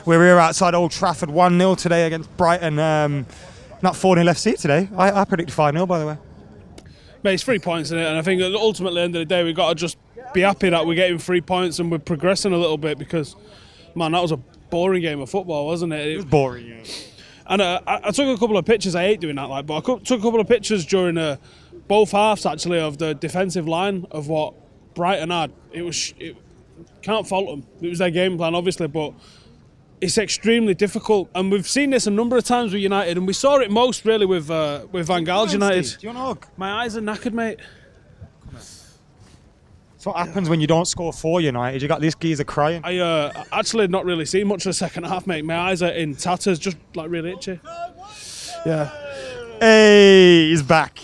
We're here outside Old Trafford, 1-0 today against Brighton. Not 4-0 FC today. I predicted 5-0, by the way. Mate, it's 3 points in it, and I think ultimately at the end of the day we've got to just be happy that we're getting 3 points and we're progressing a little bit, because, man, that was a boring game of football, wasn't it? It was boring, yeah. And I took a couple of pictures. I hate doing that, like, but I took a couple of pictures during both halves, actually, of the defensive line of what Brighton had. Can't fault them. It was their game plan, obviously, but it's extremely difficult. And we've seen this a number of times with United, and we saw it most really with Van Gaal's United. Steve, do you want a hug? My eyes are knackered, mate. That's what happens when you don't score for United. You got this geezer crying. I actually not really seen much of the second half, mate. My eyes are in tatters, just like really itchy. Yeah. Hey, he's back.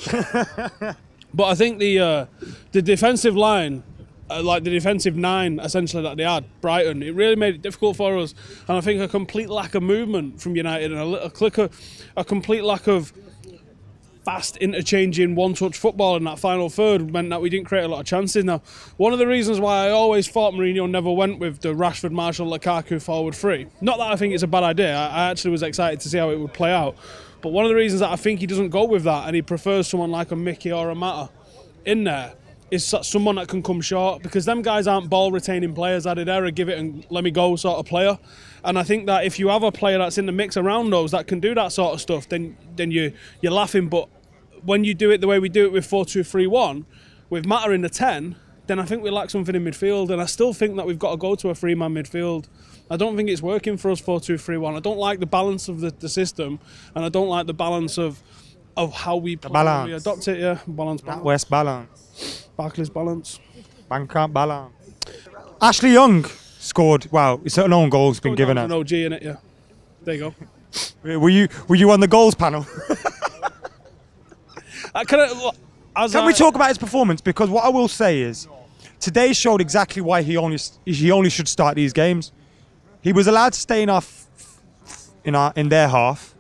But I think the defensive line, like the defensive nine, essentially, that they had, Brighton, it really made it difficult for us. And I think a complete lack of movement from United and a complete lack of fast interchanging one-touch football in that final third meant that we didn't create a lot of chances. Now, one of the reasons why I always thought Mourinho never went with the Rashford, Martial, Lukaku forward three, not that I think it's a bad idea, I actually was excited to see how it would play out, but one of the reasons that I think he doesn't go with that and he prefers someone like a Mickey or a Mata in there is someone that can come short, because them guys aren't ball-retaining players. They're a give it and let me go sort of player. And I think that if you have a player that's in the mix around those that can do that sort of stuff, then you're laughing. But when you do it the way we do it with 4-2-3-1, with Mata in the 10, then I think we lack something in midfield. And I still think that we've got to go to a three-man midfield. I don't think it's working for us 4-2-3-1. I don't like the balance of the system, and I don't like the balance of how we play, we adopt it. Yeah, balance. West balance. Barclays balance. Fancam balance. Ashley Young scored. Wow, it's an own goal's been given us. An OG in it, yeah. There you go. Were you on the goals panel? Can we talk about his performance? Because what I will say is, today showed exactly why he only should start these games. He was allowed to stay in their half.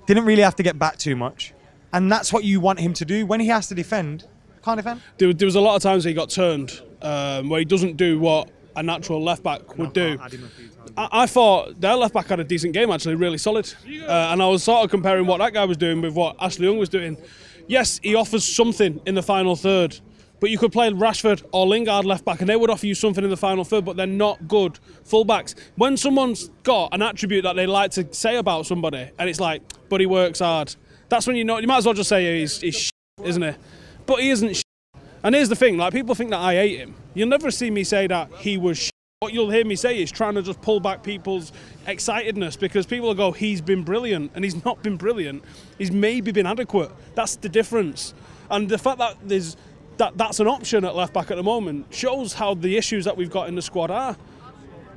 Didn't really have to get back too much, and that's what you want him to do when he has to defend. Can't defend. There was a lot of times where he got turned, where he doesn't do what a natural left back would do. I thought their left back had a decent game, actually, really solid, and I was sort of comparing what that guy was doing with what Ashley Young was doing. Yes, he offers something in the final third, but you could play Rashford or Lingard left back and they would offer you something in the final third, but they're not good fullbacks. When someone's got an attribute that they like to say about somebody and it's like, but he works hard, that's when you know, you might as well just say he's shit, isn't he? But he isn't shit. And here's the thing, like, people think that I hate him. You'll never see me say that he was shit. What you'll hear me say is trying to just pull back people's excitedness, because people will go, he's been brilliant, and he's not been brilliant. He's maybe been adequate. That's the difference. And the fact that that's an option at left back at the moment shows how the issues that we've got in the squad are.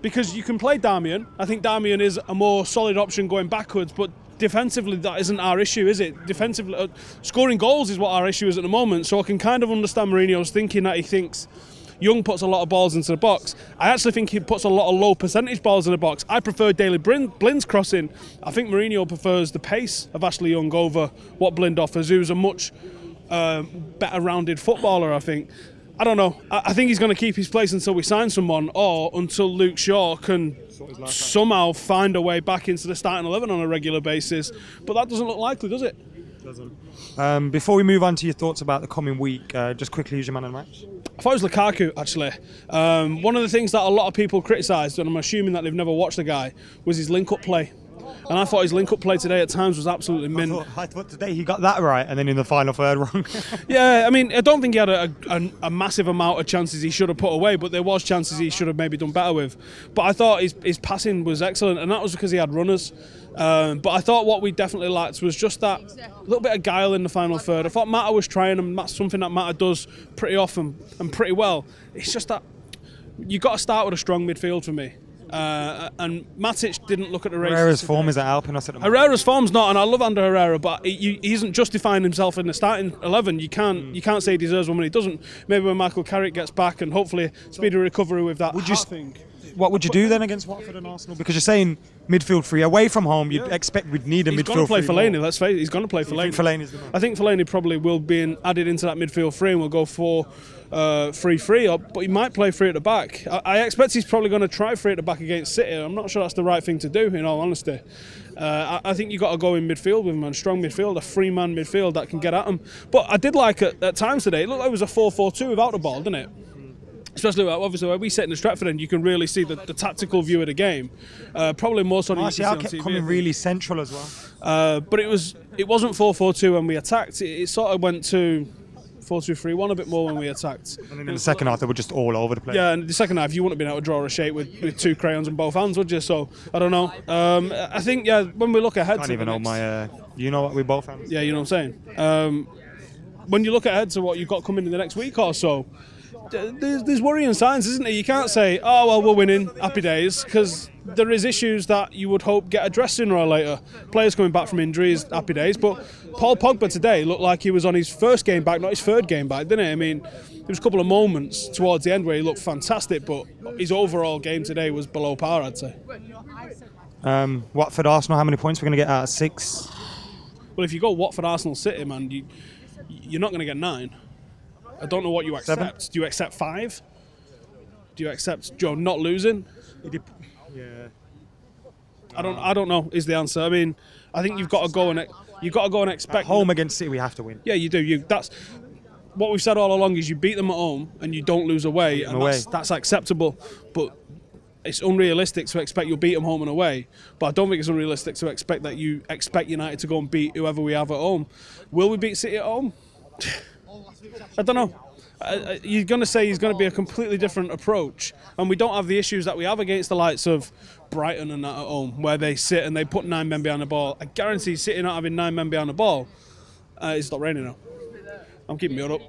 Because you can play Darmian. I think Darmian is a more solid option going backwards, but defensively that isn't our issue, is it? Defensively, scoring goals is what our issue is at the moment. So I can kind of understand Mourinho's thinking that he thinks Young puts a lot of balls into the box. I actually think he puts a lot of low percentage balls in the box. I prefer Daley Blind's crossing. I think Mourinho prefers the pace of Ashley Young over what Blind offers, who's a much better rounded footballer, I think. I don't know. I think he's going to keep his place until we sign someone, or until Luke Shaw can somehow find a way back into the starting 11 on a regular basis. But that doesn't look likely, does it? It doesn't. Before we move on to your thoughts about the coming week, just quickly, who's your man of the match? I thought it was Lukaku, actually. One of the things that a lot of people criticised, and I'm assuming that they've never watched the guy, was his link-up play. And I thought his link-up play today at times was absolutely mint. I thought today he got that right, and then in the final third wrong. Yeah, I mean, I don't think he had a massive amount of chances he should have put away, but there was chances he should have maybe done better with. But I thought his passing was excellent, and that was because he had runners. But I thought what we definitely lacked was just that little bit of guile in the final third. I thought Mata was trying, and that's something that Mata does pretty often and pretty well. It's just that you've got to start with a strong midfield for me. And Matic didn't look at the race. Herrera's form isn't helping us at the moment. Herrera's form's not, and I love Ander Herrera, but he isn't justifying himself in the starting 11. You can't say he deserves one when he doesn't. Maybe when Michael Carrick gets back and hopefully speedy recovery with that. what would you do then against Watford and Arsenal? Because you're saying midfield three away from home, you'd expect we'd need a midfield three. He's going to play Fellaini. Let's face it, he's going to play Fellaini. Fellaini's the man. I think Fellaini probably will be added into that midfield three and will go for 3-3, but he might play three at the back. I expect he's probably going to try three at the back against City. I'm not sure that's the right thing to do, in all honesty. I think you've got to go in midfield with him, man. Strong midfield, a three-man midfield that can get at him. But I did like it at times today. It looked like it was a 4-4-2 without the ball, didn't it? Especially, obviously, when we sit in the Stretford end, you can really see the tactical view of the game. Probably more so than you can see on kept TV. Coming really central as well. But it wasn't 4-4-2 when we attacked. It sort of went to 4-2-3-1 a bit more when we attacked. And then in the second half, they were just all over the place. Yeah, and the second half, you wouldn't have been able to draw a shape with two crayons in both hands, would you? So, I don't know. I think, yeah, when we look ahead I can't even know my... you know what we both have? Yeah, you know what I'm saying? When you look ahead to what you've got coming in the next week or so, there's worrying signs, isn't there? You can't say, oh, well, we're winning, happy days, because there is issues that you would hope get addressed sooner or later. Players coming back from injuries, happy days, but Paul Pogba today looked like he was on his first game back, not his third game back, didn't he? I mean, there was a couple of moments towards the end where he looked fantastic, but his overall game today was below par, I'd say. Watford, Arsenal, how many points we're going to get out of 6? Well, if you go Watford, Arsenal, City, man, you're not going to get 9. I don't know what you accept. 7? Do you accept 5? Do you accept Joe not losing? Yeah. I don't know is the answer. I mean, I think you've got to go and expect At home against City, we have to win. Yeah, you do. That's what we've said all along is you beat them at home and you don't lose away, and that's acceptable. But it's unrealistic to expect you'll beat them home and away. But I don't think it's unrealistic to expect that you expect United to go and beat whoever we have at home. Will we beat City at home? I don't know. You're going to say he's going to be a completely different approach, and we don't have the issues that we have against the likes of Brighton and that at home, where they sit and they put 9 men behind the ball. I guarantee City not having 9 men behind the ball. It's stopped raining now. I'm keeping me up.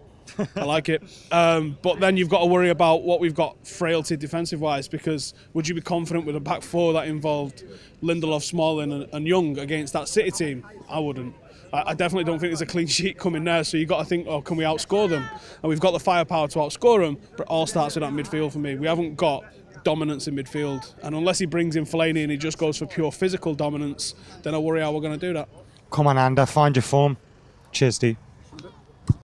I like it. But then you've got to worry about what we've got frailty defensive-wise, because would you be confident with a back four that involved Lindelof, Smalling and Young against that City team? I wouldn't. I definitely don't think there's a clean sheet coming there, so you've got to think, oh, can we outscore them? And we've got the firepower to outscore them, but it all starts with that midfield for me. We haven't got dominance in midfield, and unless he brings in Fellaini and he just goes for pure physical dominance, then I worry how we're going to do that. Come on, Ander, find your form. Cheers, Steve.